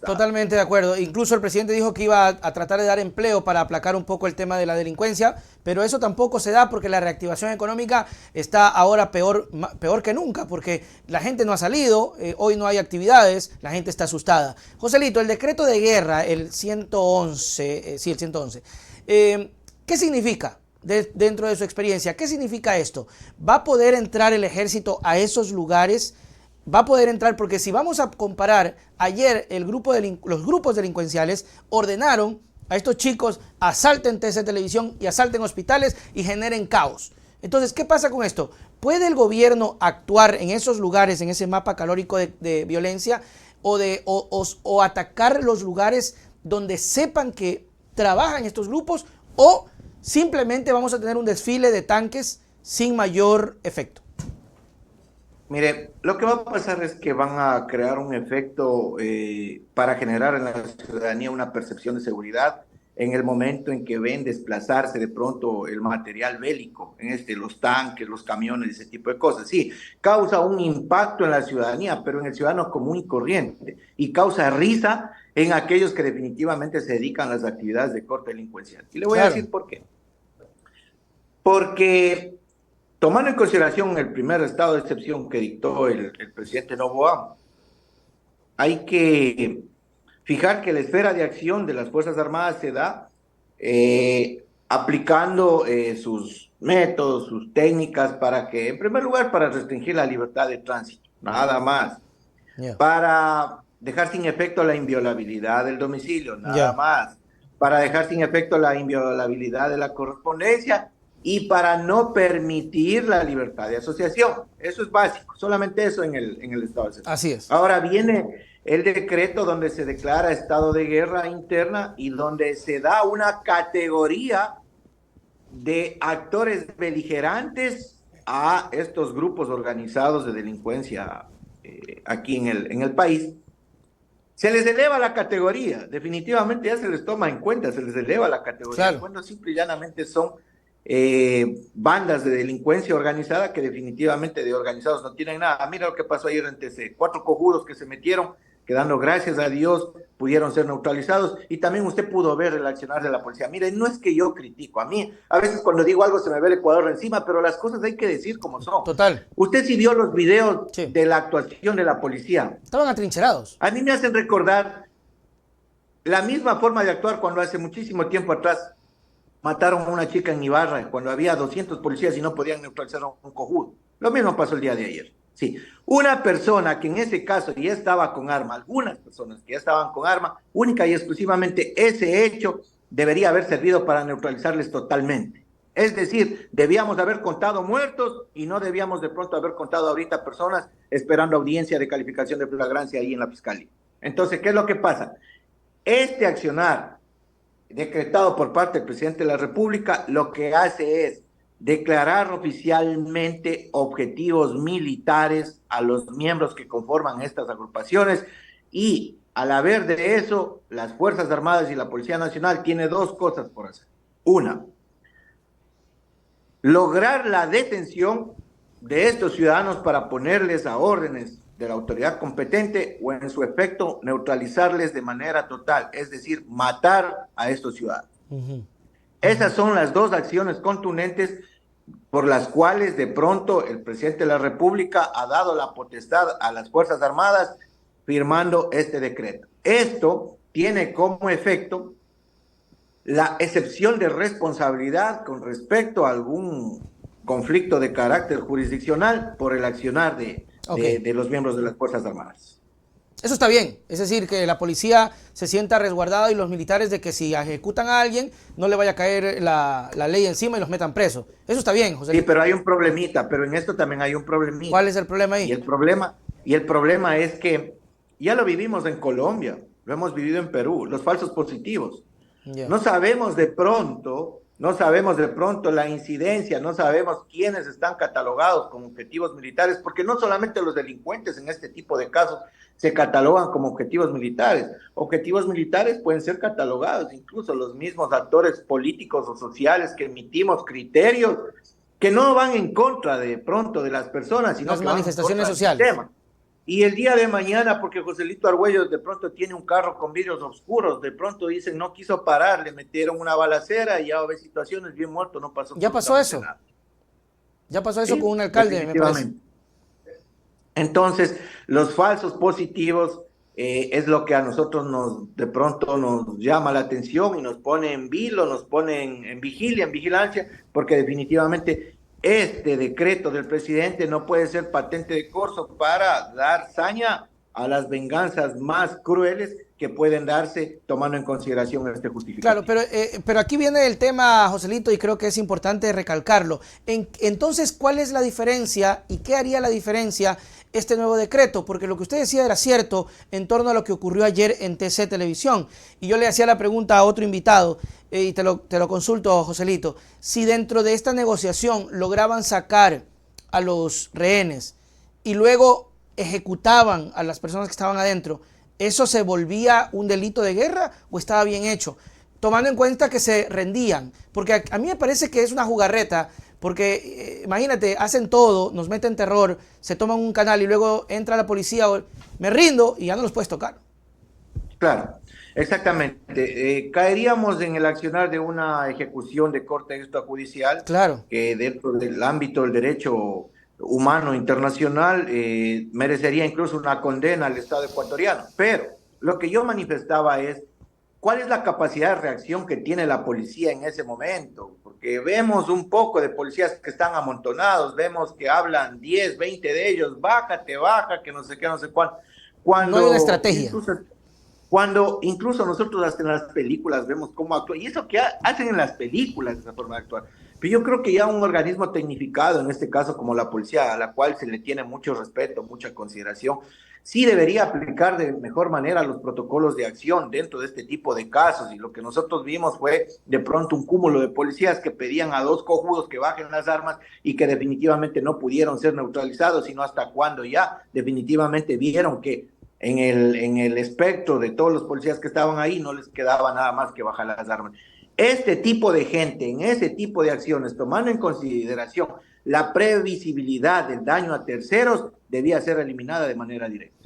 Estado. Totalmente de acuerdo. Incluso el presidente dijo que iba a tratar de dar empleo para aplacar un poco el tema de la delincuencia, pero eso tampoco se da porque la reactivación económica está ahora peor que nunca, porque la gente no ha salido, hoy no hay actividades, la gente está asustada. Joselito, el decreto de guerra, el 111, sí, el 111, ¿qué significa? Dentro de su experiencia, ¿qué significa esto? ¿Va a poder entrar el ejército a esos lugares? Va a poder entrar, porque si vamos a comparar, ayer los grupos delincuenciales ordenaron a estos chicos asalten TC Televisión y asalten hospitales y generen caos. Entonces, ¿qué pasa con esto? ¿Puede el gobierno actuar en esos lugares, en ese mapa calórico de violencia o atacar los lugares donde sepan que trabajan estos grupos, o simplemente vamos a tener un desfile de tanques sin mayor efecto? Mire, lo que va a pasar es que van a crear un efecto para generar en la ciudadanía una percepción de seguridad en el momento en que ven desplazarse de pronto el material bélico, los tanques, los camiones, ese tipo de cosas. Sí, causa un impacto en la ciudadanía, pero en el ciudadano común y corriente, y causa risa en aquellos que definitivamente se dedican a las actividades de corte delincuencial. Y le voy a Claro. decir por qué. Porque tomando en consideración el primer estado de excepción que dictó el presidente Noboa, hay que fijar que la esfera de acción de las Fuerzas Armadas se da aplicando sus métodos, sus técnicas para que, en primer lugar, para restringir la libertad de tránsito, nada más, Ya. para dejar sin efecto la inviolabilidad del domicilio, nada Ya. más, para dejar sin efecto la inviolabilidad de la correspondencia y para no permitir la libertad de asociación. Eso es básico, solamente eso en el estado de excepción. Así es. Ahora viene el decreto donde se declara estado de guerra interna y donde se da una categoría de actores beligerantes a estos grupos organizados de delincuencia aquí en el país. Se les eleva la categoría, definitivamente ya se les toma en cuenta, se les eleva la categoría, Claro. cuando simple y llanamente son bandas de delincuencia organizada que definitivamente de organizados no tienen nada. Mira lo que pasó ayer entre ese 4 cojudos que se metieron, que dando gracias a Dios pudieron ser neutralizados, y también usted pudo ver el accionar de la policía. Mire, no es que yo critico, a mí a veces cuando digo algo se me ve el Ecuador encima, pero las cosas hay que decir como son. Total. Usted sí vio los videos Sí. de la actuación de la policía. Estaban atrincherados. A mí me hacen recordar la misma forma de actuar cuando hace muchísimo tiempo atrás mataron a una chica en Ibarra, cuando había 200 policías y no podían neutralizar a un cojudo. Lo mismo pasó el día de ayer. Sí, una persona que en ese caso ya estaba con arma, algunas personas que ya estaban con arma, única y exclusivamente ese hecho debería haber servido para neutralizarles totalmente. Es decir, debíamos haber contado muertos y no debíamos de pronto haber contado ahorita personas esperando audiencia de calificación de flagrancia ahí en la fiscalía. Entonces, ¿qué es lo que pasa? Este accionar decretado por parte del presidente de la República lo que hace es declarar oficialmente objetivos militares a los miembros que conforman estas agrupaciones, y al haber de eso, las Fuerzas Armadas y la Policía Nacional tiene dos cosas por hacer. Una, lograr la detención de estos ciudadanos para ponerles a órdenes de la autoridad competente, o en su efecto neutralizarles de manera total, es decir, matar a estos ciudadanos. Esas son las dos acciones contundentes por las cuales de pronto el presidente de la República ha dado la potestad a las Fuerzas Armadas firmando este decreto. Esto tiene como efecto la excepción de responsabilidad con respecto a algún conflicto de carácter jurisdiccional por el accionar de los miembros de las Fuerzas Armadas. Eso está bien, es decir, que la policía se sienta resguardada y los militares de que si ejecutan a alguien no le vaya a caer la ley encima y los metan presos. Eso está bien, José. Sí, pero hay un problemita, pero en esto también hay un problemita. ¿Cuál es el problema ahí? Y el problema es que ya lo vivimos en Colombia, lo hemos vivido en Perú, los falsos positivos. Yeah. No sabemos de pronto la incidencia, no sabemos quiénes están catalogados como objetivos militares, porque no solamente los delincuentes en este tipo de casos se catalogan como objetivos militares. Objetivos militares pueden ser catalogados incluso los mismos actores políticos o sociales que emitimos criterios que no van en contra de pronto de las personas, sino las que manifestaciones sociales. Y el día de mañana, porque Joselito Argüello de pronto tiene un carro con vidrios oscuros, de pronto dicen no quiso parar, le metieron una balacera y ya ve situaciones bien muerto, no pasó Ya pasó absolutamente eso. nada. Ya pasó eso con Sí, un alcalde, me parece. definitivamente. Entonces, los falsos positivos es lo que a nosotros de pronto nos llama la atención y nos pone en vilo, nos pone en vigilia, en vigilancia, porque definitivamente este decreto del presidente no puede ser patente de corso para dar saña a las venganzas más crueles que pueden darse tomando en consideración este Claro, justificativo. pero aquí viene el tema, Joselito, y creo que es importante recalcarlo. Entonces, ¿cuál es la diferencia y qué haría la diferencia este nuevo decreto? Porque lo que usted decía era cierto en torno a lo que ocurrió ayer en TC Televisión. Y yo le hacía la pregunta a otro invitado, y te lo consulto, Joselito. Si dentro de esta negociación lograban sacar a los rehenes y luego ejecutaban a las personas que estaban adentro, ¿eso se volvía un delito de guerra o estaba bien hecho? Tomando en cuenta que se rendían, porque a mí me parece que es una jugarreta, porque imagínate, hacen todo, nos meten terror, se toman un canal y luego entra la policía, me rindo y ya no los puedes tocar. Claro, exactamente. Caeríamos en el accionar de una ejecución de corte extrajudicial Claro. que dentro del ámbito del derecho humano internacional merecería incluso una condena al Estado ecuatoriano. Pero lo que yo manifestaba es cuál es la capacidad de reacción que tiene la policía en ese momento, porque vemos un poco de policías que están amontonados, vemos que hablan 10, 20 de ellos, bájate, baja, que no sé qué, no sé cuál. No hay una Cuando estrategia. incluso incluso nosotros hasta en las películas vemos cómo actúan, y eso que hacen en las películas, esa forma de actuar. Pero yo creo que ya un organismo tecnificado, en este caso como la policía, a la cual se le tiene mucho respeto, mucha consideración, sí debería aplicar de mejor manera los protocolos de acción dentro de este tipo de casos. Y lo que nosotros vimos fue de pronto un cúmulo de policías que pedían a dos cojudos que bajen las armas y que definitivamente no pudieron ser neutralizados, sino hasta cuando ya definitivamente vieron que en el espectro de todos los policías que estaban ahí, no les quedaba nada más que bajar las armas. Este tipo de gente, en ese tipo de acciones, tomando en consideración la previsibilidad del daño a terceros, debía ser eliminada de manera directa.